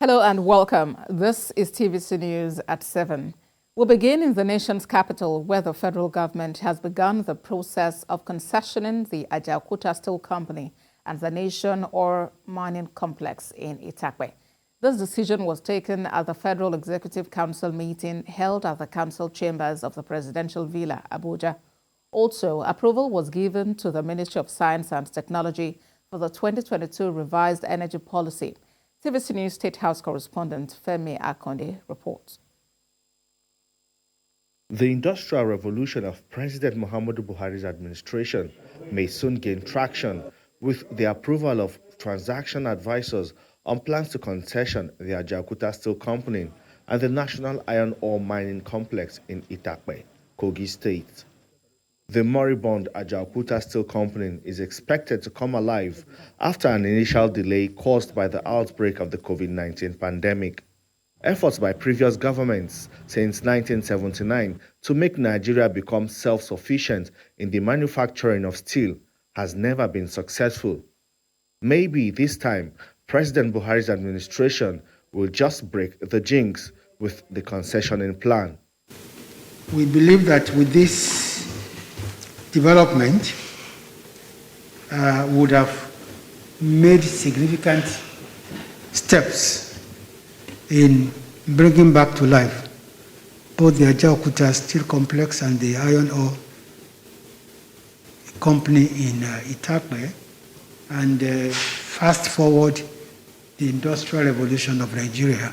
Hello and welcome. This is TVC News at 7. We'll begin in the nation's capital, where the federal government has begun the process of concessioning the Ajaokuta Steel Company and the Nation Ore Mining Complex in Itakpe. This decision was taken at the Federal Executive Council meeting held at the council chambers of the Presidential Villa, Abuja. Also, approval was given to the Ministry of Science and Technology for the 2022 revised energy policy. TVC News State House correspondent Femi Akonde reports. The industrial revolution of President Muhammadu Buhari's administration may soon gain traction with the approval of transaction advisors on plans to concession the Ajaokuta Steel Company and the National Iron Ore Mining Complex in Itakpe, Kogi State. The moribund Ajaokuta Steel Company is expected to come alive after an initial delay caused by the outbreak of the COVID-19 pandemic. Efforts by previous governments since 1979 to make Nigeria become self-sufficient in the manufacturing of steel has never been successful. Maybe this time, President Buhari's administration will just break the jinx with the concessioning plan. We believe that with this development would have made significant steps in bringing back to life both the Ajaokuta Steel Complex and the Iron Ore Company in Itakpe, and fast forward the industrial revolution of Nigeria.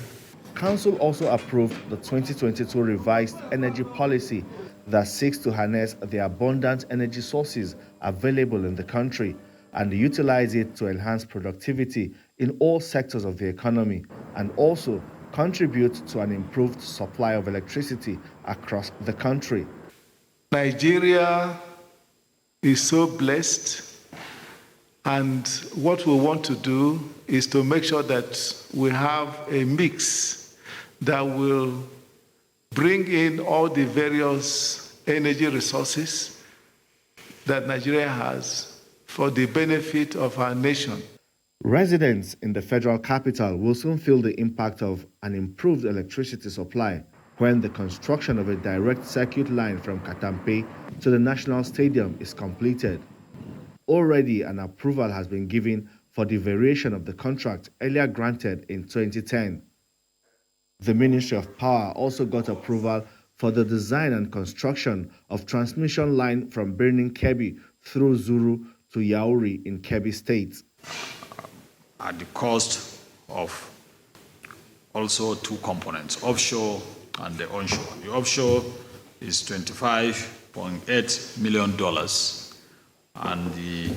Council also approved the 2022 revised energy policy that seeks to harness the abundant energy sources available in the country and utilize it to enhance productivity in all sectors of the economy and also contribute to an improved supply of electricity across the country. Nigeria is so blessed, and what we want to do is to make sure that we have a mix that will bring in all the various energy resources that Nigeria has for the benefit of our nation. Residents in the federal capital will soon feel the impact of an improved electricity supply when the construction of a direct circuit line from Katampe to the National Stadium is completed. Already an approval has been given for the variation of the contract earlier granted in 2010. The Ministry of Power also got approval for the design and construction of transmission line from Birnin Kebbi through Zuru to Yauri in Kebbi State. At the cost of also two components, offshore and the onshore. The offshore is $25.8 million and the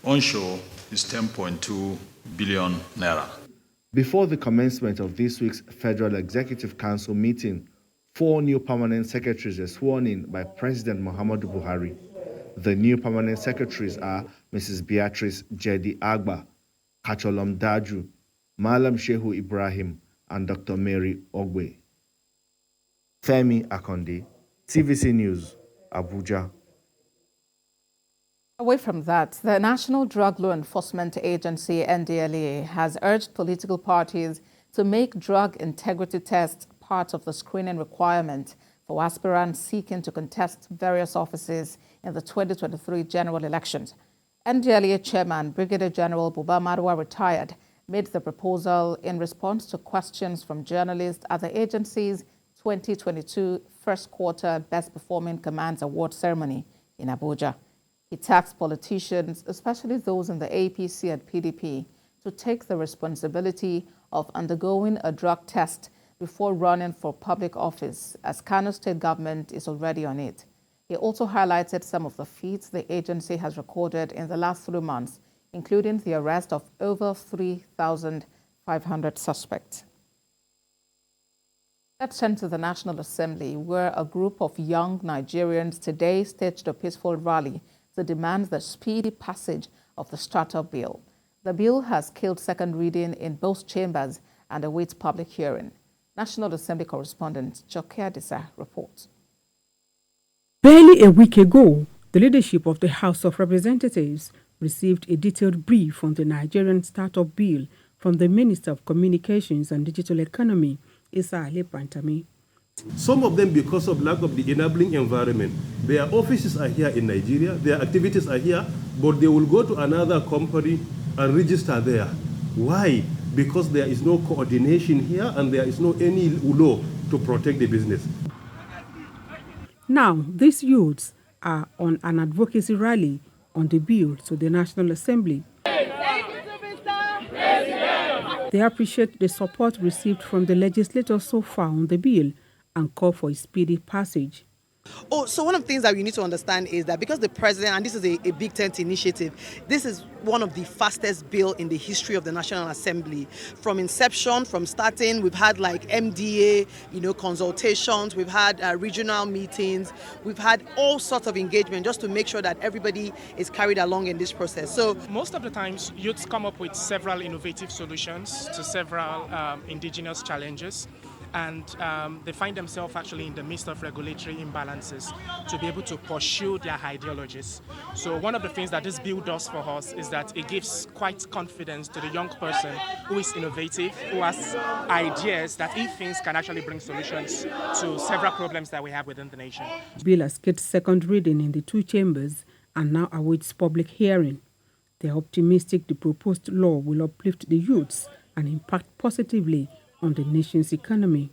onshore is 10.2 billion naira. Before the commencement of this week's Federal Executive Council meeting, 4 new permanent secretaries were sworn in by President Muhammadu Buhari. The new permanent secretaries are Mrs. Beatrice Jedi Agba, Kacholom Daju, Malam Shehu Ibrahim, and Dr. Mary Ogbe. Femi Akonde, TVC News, Abuja. Away from that, the National Drug Law Enforcement Agency, NDLEA, has urged political parties to make drug integrity tests part of the screening requirement for aspirants seeking to contest various offices in the 2023 general elections. NDLEA Chairman Brigadier General Buba Marwa, retired, made the proposal in response to questions from journalists at the agency's 2022 first quarter Best Performing Commands Award ceremony in Abuja. He tasked politicians, especially those in the APC and PDP, to take the responsibility of undergoing a drug test before running for public office, as Kano State government is already on it. He also highlighted some of the feats the agency has recorded in the last 3 months, including the arrest of over 3,500 suspects. Let's turn to the National Assembly, where a group of young Nigerians today staged a peaceful rally to demand the speedy passage of the Starter Bill. The bill has killed second reading in both chambers and awaits public hearing. National Assembly correspondent Jokia Disa reports. Barely a week ago, the leadership of the House of Representatives received a detailed brief on the Nigerian Startup Bill from the Minister of Communications and Digital Economy, Issa Ali Pantami. Some of them, because of lack of the enabling environment, their offices are here in Nigeria, their activities are here, but they will go to another company and register there. Why? Because there is no coordination here and there is no any law to protect the business. Now, these youths are on an advocacy rally on the bill to the National Assembly. They appreciate the support received from the legislators so far on the bill and call for a speedy passage. So one of the things that you need to understand is that because the president, and this is a big tent initiative, this is one of the fastest bill in the history of the National Assembly. From inception, from starting, we've had like MDA, consultations, we've had regional meetings, we've had all sorts of engagement just to make sure that everybody is carried along in this process. So most of the times, youths come up with several innovative solutions to several indigenous challenges. And they find themselves actually in the midst of regulatory imbalances to be able to pursue their ideologies. So one of the things that this bill does for us is that it gives quite confidence to the young person who is innovative, who has ideas that he thinks can actually bring solutions to several problems that we have within the nation. The bill has skipped second reading in the two chambers and now awaits public hearing. They are optimistic the proposed law will uplift the youths and impact positively on the nation's economy.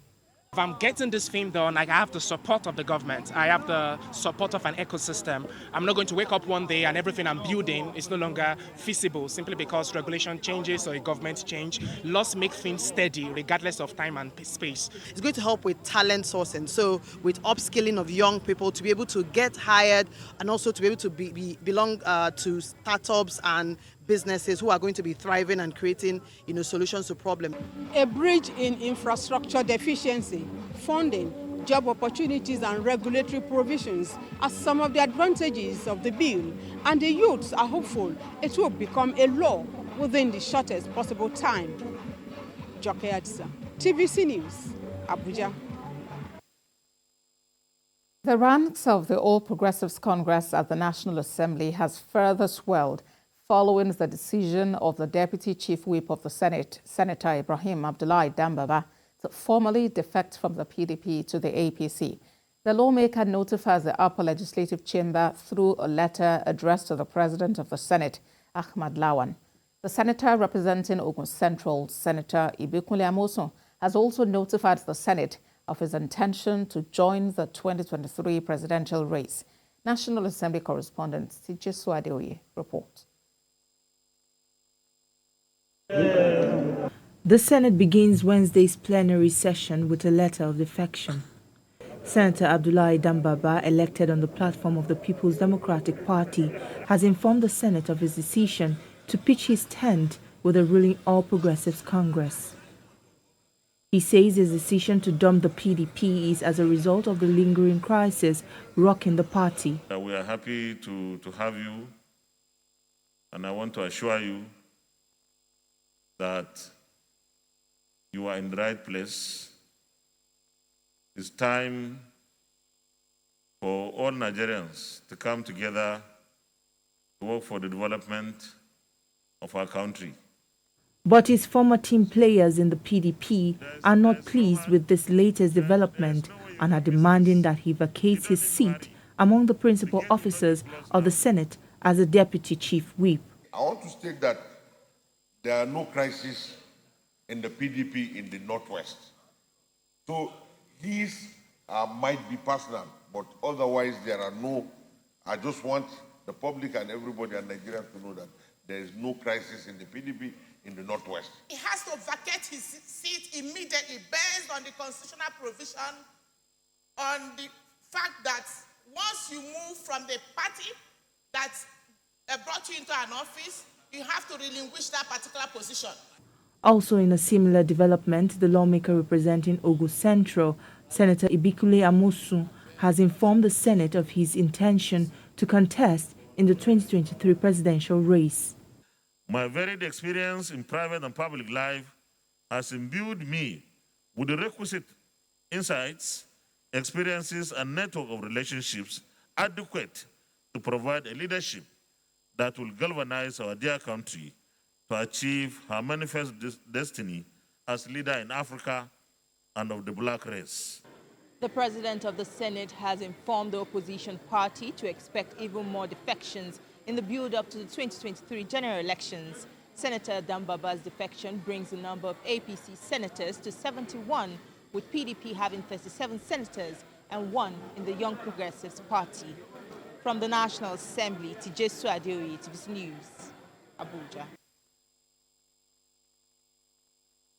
If I'm getting this thing done, I have the support of the government. I have the support of an ecosystem. I'm not going to wake up one day and everything I'm building is no longer feasible simply because regulation changes or a government change. Laws make things steady regardless of time and space. It's going to help with talent sourcing, so with upskilling of young people to be able to get hired and also to be able to belong to startups and businesses who are going to be thriving and creating solutions to problems. A bridge in infrastructure deficiency, funding, job opportunities and regulatory provisions are some of the advantages of the bill, and the youths are hopeful it will become a law within the shortest possible time. Joke Adisa, TVC News, Abuja. The ranks of the All Progressives Congress at the National Assembly has further swelled following the decision of the Deputy Chief Whip of the Senate, Senator Ibrahim Abdullahi Dambaba, to formally defect from the PDP to the APC. The lawmaker notifies the upper legislative chamber through a letter addressed to the President of the Senate, Ahmad Lawan. The senator representing Ogun Central, Senator Ibikunle Amosun, has also notified the Senate of his intention to join the 2023 presidential race. National Assembly correspondent Tijesu Adeoye reports. The Senate begins Wednesday's plenary session with a letter of defection. Senator Abdullahi Dambaba, elected on the platform of the People's Democratic Party, has informed the Senate of his decision to pitch his tent with the ruling All Progressives Congress. He says his decision to dump the PDP is as a result of the lingering crisis rocking the party. We are happy to have you, and I want to assure you that you are in the right place. It's time for all Nigerians to come together to work for the development of our country. But his former team players in the PDP are not pleased with this latest development and are demanding that he vacates his seat among the principal officers of the Senate as a deputy chief whip. I want to state that there are no crises in the PDP in the Northwest. So these might be personal, but otherwise there are no. I just want the public and everybody and Nigerians to know that there is no crisis in the PDP in the Northwest. He has to vacate his seat immediately based on the constitutional provision on the fact that once you move from the party that brought you into an office, you have to relinquish that particular position. Also in a similar development, the lawmaker representing Ogun Central, Senator Ibikunle Amosun, has informed the Senate of his intention to contest in the 2023 presidential race. My varied experience in private and public life has imbued me with the requisite insights, experiences, and network of relationships adequate to provide a leadership that will galvanize our dear country to achieve her manifest destiny as leader in Africa and of the black race. The president of the Senate has informed the opposition party to expect even more defections in the build-up to the 2023 general elections. Senator Dambaba's defection brings the number of APC senators to 71, with PDP having 37 senators and 1 in the Young Progressives Party. From the National Assembly, Tijesu Adeoye, TVC News, Abuja.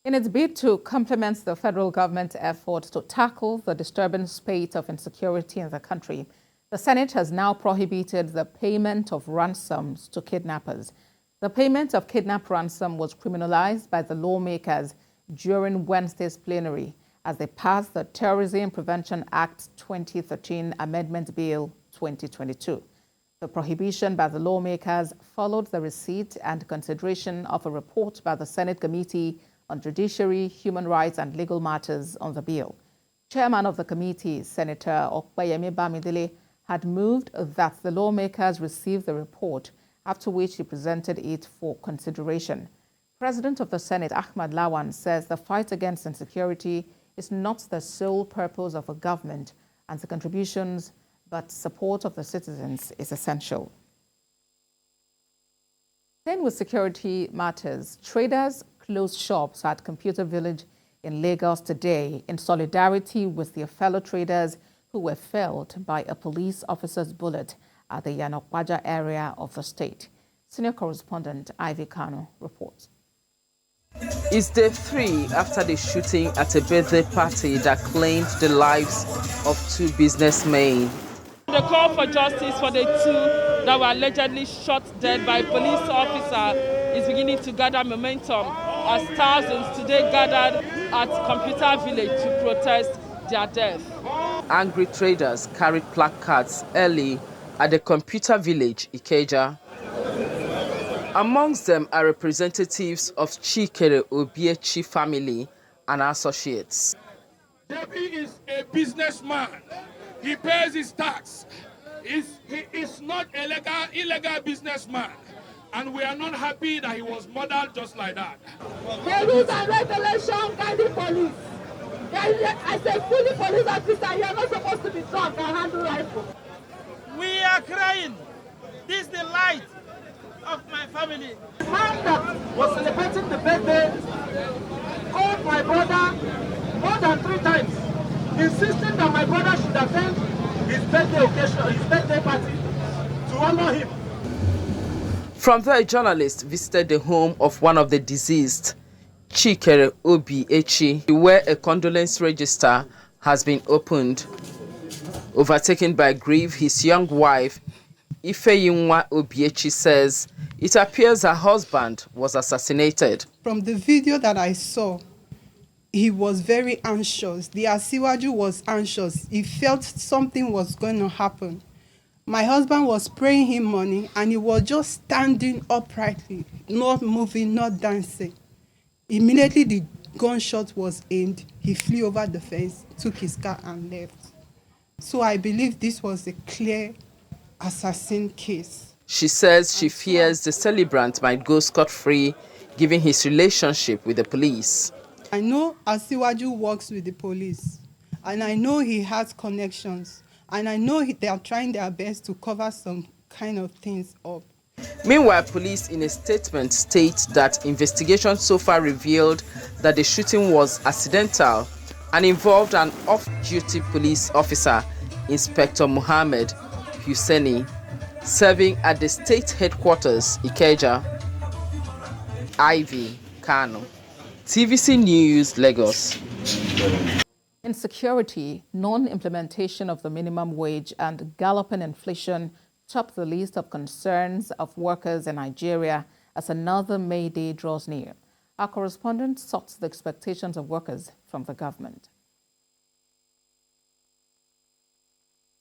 In its bid to complement the federal government's efforts to tackle the disturbing spate of insecurity in the country, the Senate has now prohibited the payment of ransoms to kidnappers. The payment of kidnap ransom was criminalized by the lawmakers during Wednesday's plenary as they passed the Terrorism Prevention Act 2013 Amendment Bill 2022. The prohibition by the lawmakers followed the receipt and consideration of a report by the Senate Committee on Judiciary, Human Rights and Legal Matters on the bill. Chairman of the committee, Senator Okpeyemi Bamidele, had moved that the lawmakers receive the report, after which he presented it for consideration. President of the Senate, Ahmad Lawan, says the fight against insecurity is not the sole purpose of a government, and the contributions but support of the citizens is essential. Then with security matters, traders closed shops at Computer Village in Lagos today in solidarity with their fellow traders who were felled by a police officer's bullet at the Yanokwaja area of the state. Senior correspondent Ivy Kano reports. It's day 3 after the shooting at a birthday party that claimed the lives of 2 businessmen. The call for justice for the 2 that were allegedly shot dead by a police officer is beginning to gather momentum as thousands today gathered at Computer Village to protest their death. Angry traders carried placards early at the Computer Village, Ikeja. Amongst them are representatives of Chikere Obiechi family and associates. Debbie is a businessman. He pays his tax. He is not an illegal businessman. And we are not happy that he was murdered just like that. Rules and regulations guide the police. As a fully police officer, you are not supposed to be drunk and handle rifle. We are crying. This is the light of my family. The man that was celebrating the birthday called my brother more than 3 times, insisting that my brother should attend his birthday occasion, his birthday party, to honor him. From there, a journalist visited the home of one of the deceased, Chikere Obiechi, where a condolence register has been opened. Overtaken by grief, his young wife, Ifeyinwa Obiechi, says it appears her husband was assassinated. From the video that I saw, he was very anxious. The Asiwaju was anxious. He felt something was going to happen. My husband was spraying him money, and he was just standing uprightly, not moving, not dancing. Immediately the gunshot was aimed. He flew over the fence, took his car and left. So I believe this was a clear assassin case. She says she fears the celebrant might go scot-free given his relationship with the police. I know Asiwaju works with the police, and I know he has connections, and I know they are trying their best to cover some kind of things up. Meanwhile, police in a statement state that investigations so far revealed that the shooting was accidental and involved an off-duty police officer, Inspector Mohammed Hussaini, serving at the state headquarters, Ikeja. Ivy Kano, TVC News, Lagos. Insecurity, non-implementation of the minimum wage and galloping inflation top the list of concerns of workers in Nigeria as another May Day draws near. Our correspondent sought the expectations of workers from the government.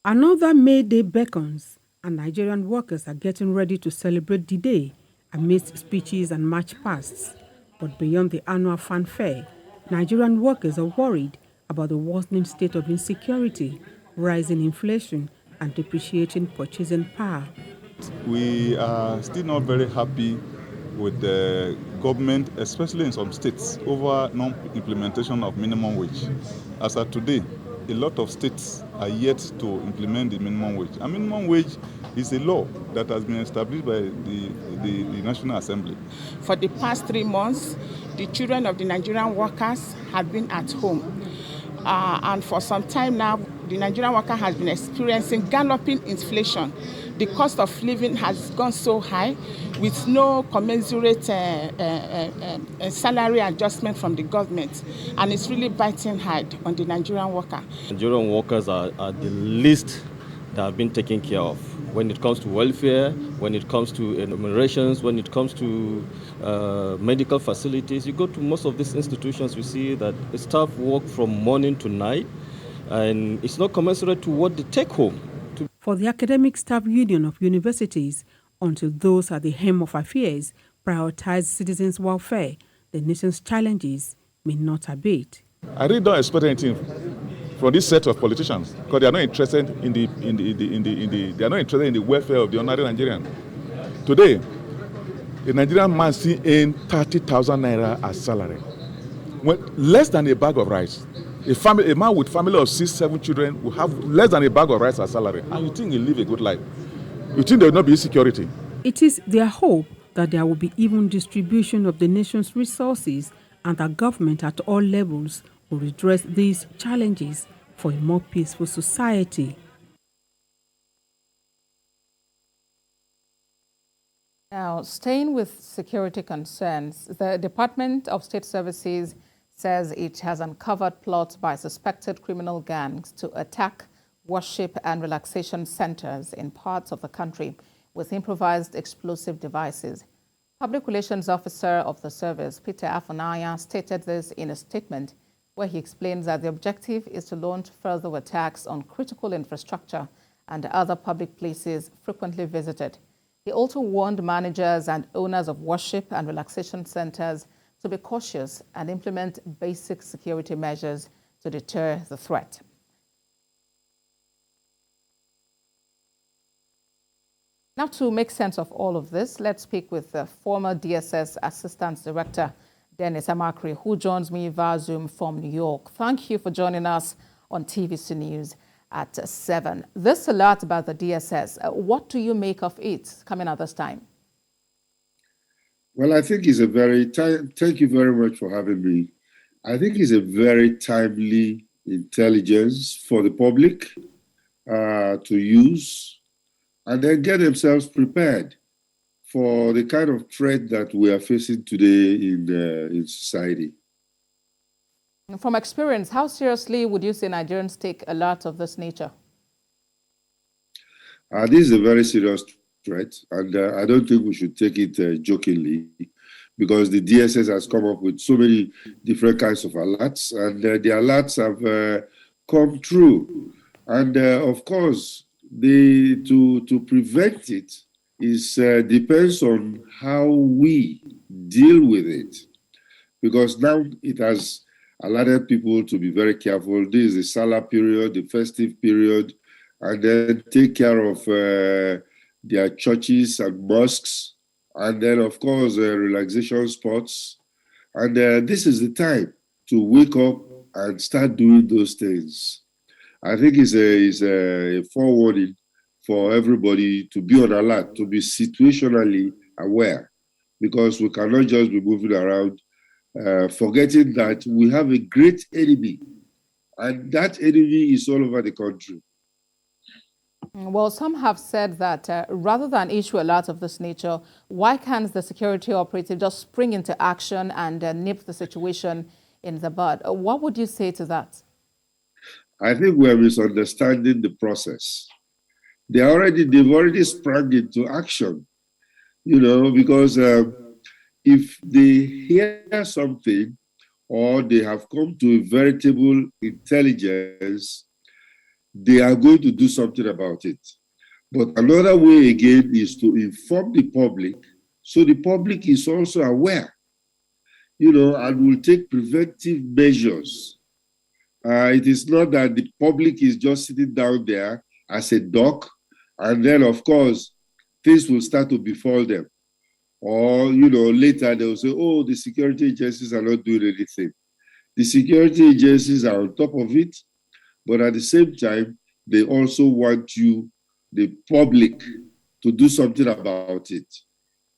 Another May Day beckons, and Nigerian workers are getting ready to celebrate the day amidst speeches and march pasts. But beyond the annual fanfare, Nigerian workers are worried about the worsening state of insecurity, rising inflation, and depreciating purchasing power. We are still not very happy with the government, especially in some states, over non-implementation of minimum wage. As of today, a lot of states are yet to implement the minimum wage. And minimum wage is a law that has been established by the National Assembly. For the past 3 months, the children of the Nigerian workers have been at home. And for some time now, the Nigerian worker has been experiencing galloping inflation. The cost of living has gone so high with no commensurate salary adjustment from the government. And it's really biting hard on the Nigerian worker. Nigerian workers are the least that have been taken care of. When it comes to welfare, when it comes to enumerations, when it comes to medical facilities, you go to most of these institutions, you see that staff work from morning to night, and it's not commensurate to what they take home. For the Academic Staff Union of Universities, until those at the helm of affairs prioritize citizens' welfare, the nation's challenges may not abate. I really don't expect anything from this set of politicians because they are not interested in the welfare of the ordinary Nigerian. Today, the Nigerian man still earn 30,000 naira as salary, less than a bag of rice. A man with family of 6-7 children will have less than a bag of rice as salary, and you think he'll live a good life? You think there will not be insecurity? It is their hope that there will be even distribution of the nation's resources and that government at all levels will address these challenges for a more peaceful society. Now, staying with security concerns, the Department of State Services says it has uncovered plots by suspected criminal gangs to attack worship and relaxation centers in parts of the country with improvised explosive devices. Public Relations Officer of the service, Peter Afonaya, stated this in a statement where he explains that the objective is to launch further attacks on critical infrastructure and other public places frequently visited. He also warned managers and owners of worship and relaxation centers to be cautious and implement basic security measures to deter the threat. Now, to make sense of all of this, let's speak with the former DSS Assistant Director, Dennis Amakri, who joins me via Zoom from New York. Thank you for joining us on TVC News at 7. This alert about the DSS, what do you make of it coming at this time? Well, I think it's a very thank you very much for having me. I think it's a very timely intelligence for the public to use and then get themselves prepared for the kind of threat that we are facing today in society. From experience, how seriously would you say Nigerians take alerts of this nature? This is a very serious threat, and I don't think we should take it jokingly, because the DSS has come up with so many different kinds of alerts, and the alerts have come true. And of course, to prevent it depends on how we deal with it, because now it has alerted people to be very careful. This is the Salah period, the festive period, and then take care of their churches and mosques, and then of course relaxation spots. And this is the time to wake up and start doing those things. I think it's a forewarning for everybody to be on alert, to be situationally aware, because we cannot just be moving around forgetting that we have a great enemy, and that enemy is all over the country. Well, some have said that rather than issue alerts of this nature, why can't the security operative just spring into action and nip the situation in the bud? What would you say to that? I think we're misunderstanding the process. They've already sprung into action, because if they hear something or they have come to a veritable intelligence, they are going to do something about it. But another way again is to inform the public, so the public is also aware, and will take preventive measures. It is not that the public is just sitting down there as a duck, and then of course things will start to befall them. Or, later they'll say, oh, the security agencies are not doing anything. The security agencies are on top of it, but at the same time, they also want you, the public, to do something about it.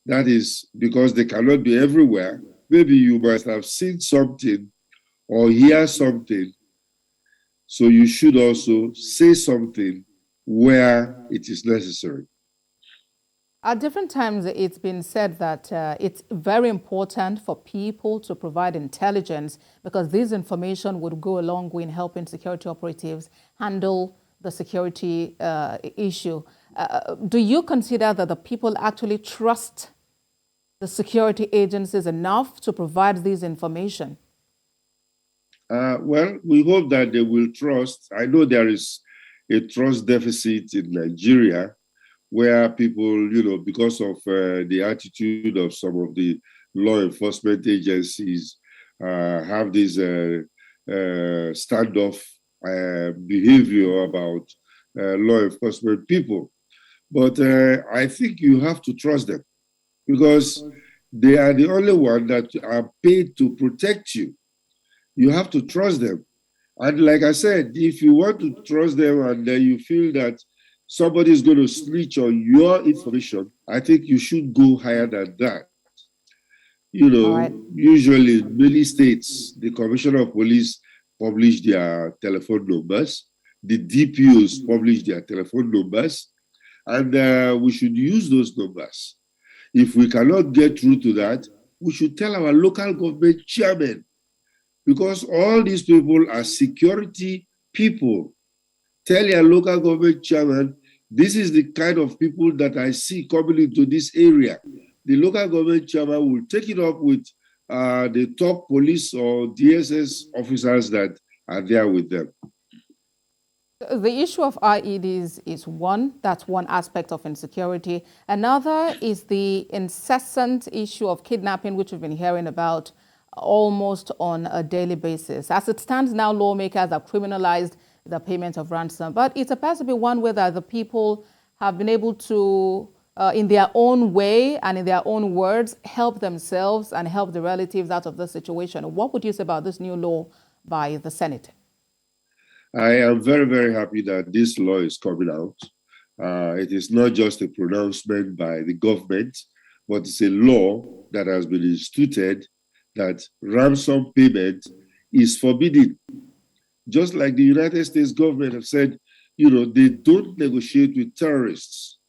That is because they cannot be everywhere. Maybe you must have seen something or hear something, so you should also say something where it is necessary. At different times, it's been said that it's very important for people to provide intelligence because this information would go a long way in helping security operatives handle the security issue. Do you consider that the people actually trust the security agencies enough to provide this information? Well, we hope that they will trust. I know there is a trust deficit in Nigeria where people, because of the attitude of some of the law enforcement agencies, have this standoff behavior about law enforcement people. But I think you have to trust them because they are the only ones that are paid to protect you. You have to trust them. And like I said, if you want to trust them and then you feel that somebody is going to snitch on your information, I think you should go higher than that. Usually in many states, the commissioner of police publish their telephone numbers, the DPOs publish their telephone numbers, and we should use those numbers. If we cannot get through to that, we should tell our local government chairman, because all these people are security people. Tell your local government chairman, this is the kind of people that I see coming into this area. The local government chairman will take it up with the top police or DSS officers that are there with them. The issue of IEDs is that's one aspect of insecurity. Another is the incessant issue of kidnapping, which we've been hearing about almost on a daily basis. As it stands now, lawmakers have criminalized the payment of ransom, but it appears to be one way that the people have been able to, in their own way and in their own words, help themselves and help the relatives out of the situation. What would you say about this new law by the Senate? I am very, very happy that this law is coming out. It is not just a pronouncement by the government, but it's a law that has been instituted that ransom payment is forbidden. Just like the United States government have said, they don't negotiate with terrorists.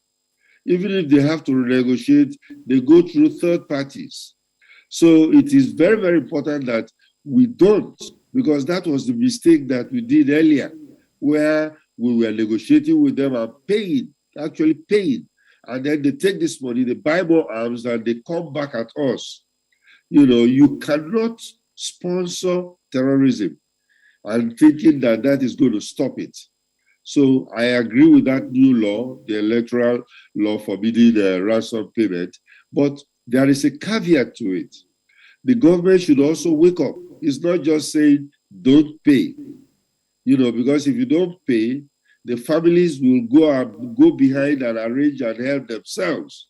Even if they have to renegotiate, they go through third parties. So it is very, very important that we don't, because that was the mistake that we did earlier, where we were negotiating with them and actually paying. And then they take this money, they buy more arms, and they come back at us. You cannot sponsor terrorism and thinking that that is going to stop it. So I agree with that new law, the electoral law forbidding ransom payment, but there is a caveat to it. The government should also wake up. It's not just saying don't pay, because if you don't pay, the families will go behind and arrange and help themselves.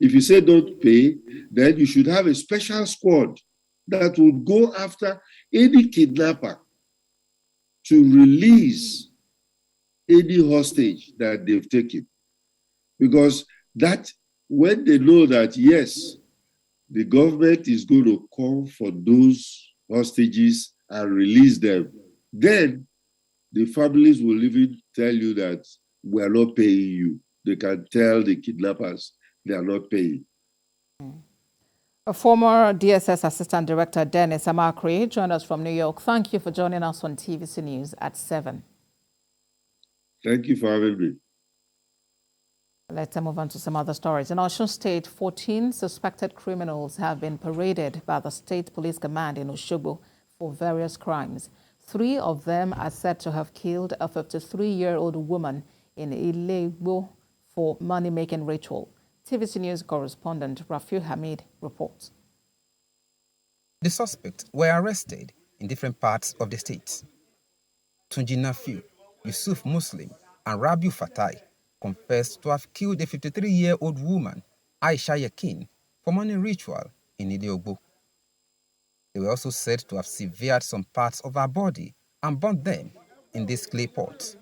If you say don't pay, then you should have a special squad that will go after any kidnapper to release any hostage that they've taken. Because that, when they know that, yes, the government is going to call for those hostages and release them, then the families will even tell you that we are not paying you. They can tell the kidnappers they are not paying. A former DSS Assistant Director Dennis Amakri joined us from New York. Thank you for joining us on TVC News at 7. Thank you for having me. Let's move on to some other stories. In Osun State, 14 suspected criminals have been paraded by the State Police Command in Osogbo for various crimes. 3 of them are said to have killed a 53-year-old woman in Ilegbo for money-making ritual. TVC News correspondent Rafiu Hamid reports. The suspects were arrested in different parts of the state. Tunji Nafiu, Yusuf Muslim, and Rabiu Fatai confessed to have killed a 53-year-old woman, Aisha Yakin, for money ritual in Idiogbo. They were also said to have severed some parts of her body and burnt them in this clay pot.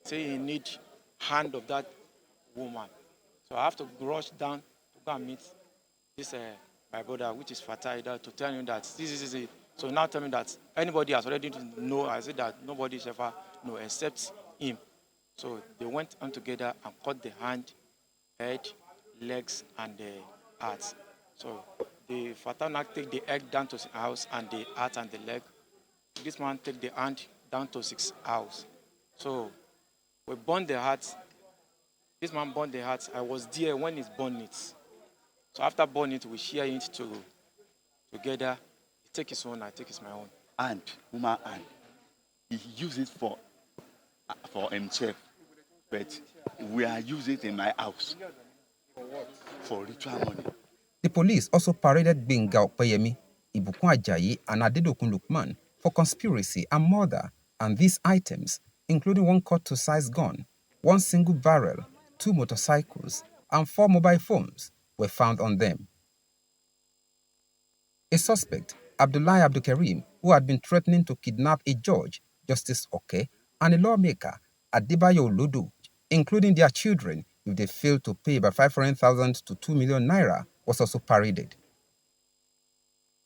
Say you need hand of that woman. So I have to rush down to go and meet this my brother, which is Fatah, to tell him that this is it. So now tell me that anybody has already know. I said that nobody should ever know except him. So they went on together and cut the hand, head, legs, and the heart. So the Fatah now take the egg down to his house and the heart and the leg. This man take the hand down to his house. So we burned the heart. This man burned the heart. I was there when he's burned it. So after burning it, we share it together. He take his own, I take his my own. And woman and he use it for himself, but we are using it in my house for ritual money. The police also paraded Benga Opeyemi, Ibukun Ajayi, and Adedokun Lukman for conspiracy and murder, and these items, including one cut-to-size gun, one single barrel, 2 motorcycles, and 4 mobile phones, were found on them. A suspect, Abdullahi Abdulkarim, who had been threatening to kidnap a judge, Justice Oke, and a lawmaker, Adebayo Olodo, including their children, if they failed to pay about 500,000 to 2 million naira, was also paraded.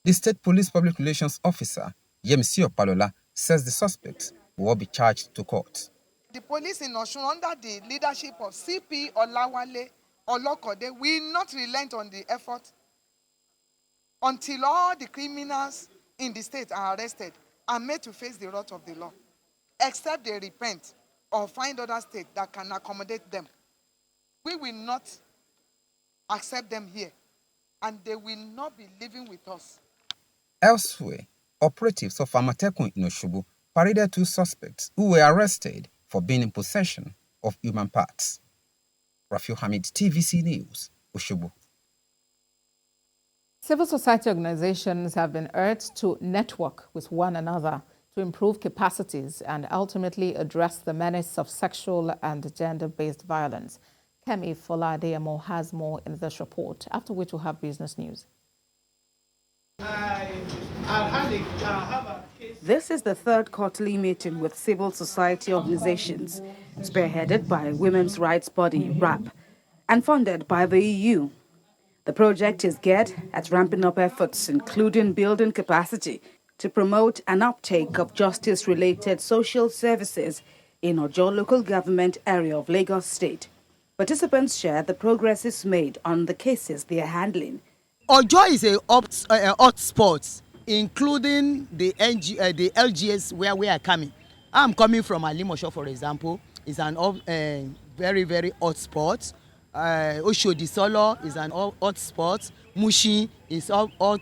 The State Police Public Relations Officer, Yemisi Opalola, says the suspects will all be charged to court. The police in Osun, under the leadership of CP Olawale Olokode, will not relent on the effort until all the criminals in the state are arrested and made to face the wrath of the law, except they repent or find other states that can accommodate them. We will not accept them here, and they will not be living with us. Elsewhere, operatives of Amatekun in Osogbo paraded 2 suspects who were arrested for being in possession of human parts. Rafiu Hamid, TVC News, Osogbo. Civil society organizations have been urged to network with one another to improve capacities and ultimately address the menace of sexual and gender-based violence. Kemi Foladeyemo has more in this report, after which we'll have business news. This is the 3rd quarterly meeting with civil society organizations, spearheaded by women's rights body RAP and funded by the EU. The project is geared at ramping up efforts, including building capacity to promote an uptake of justice-related social services in Ojo local government area of Lagos State. Participants share the progress made on the cases they are handling. Ojo is a hot spot, including the LGS where we are coming. I'm coming from Alimosho, for example. It's an very, very hot spot. Oshodi Solo is an hot spot. Mushi is a hot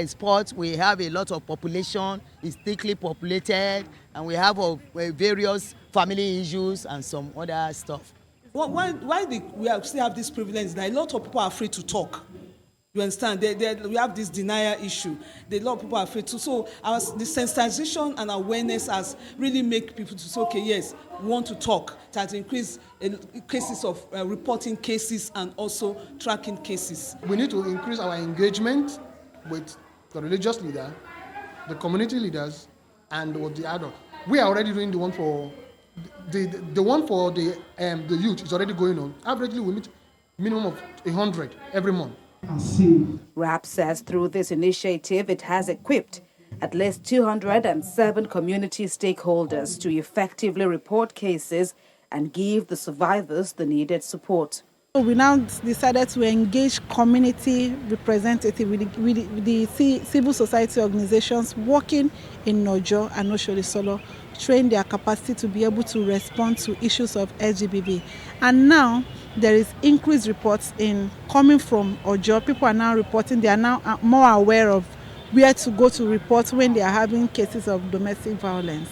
spot. We have a lot of population. It's thickly populated, and we have various family issues and some other stuff. Why we still have this privilege that a lot of people are afraid to talk. You understand? We have this denial issue. A lot of people are afraid to. So the sensitization and awareness has really made people to say, okay, yes, we want to talk. It has increased cases of reporting cases and also tracking cases. We need to increase our engagement with the religious leader, the community leaders, and with the adult. We are already doing the one for the one for the youth is already going on. Averagely, we meet minimum of 100 every month. RAP says through this initiative, it has equipped at least 207 community stakeholders to effectively report cases and give the survivors the needed support. We now decided to engage community representatives with the civil society organizations working in Ojo and Oshodi Solo, train their capacity to be able to respond to issues of LGBTQ. And now there is increased reports coming from Ojo. People are now reporting, they are now more aware of where to go to report when they are having cases of domestic violence.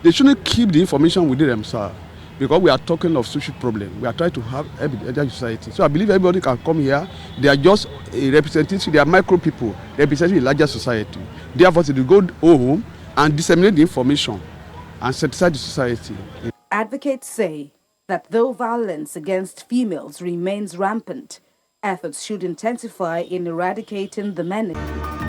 They shouldn't keep the information within themselves, because we are talking of social problem. We are trying to have a society. So I believe everybody can come here. They are just a representative, they are micro people representing a larger society. Therefore, they go home and disseminate the information and sensitize the society. Advocates say that though violence against females remains rampant, Efforts should intensify in eradicating the menace.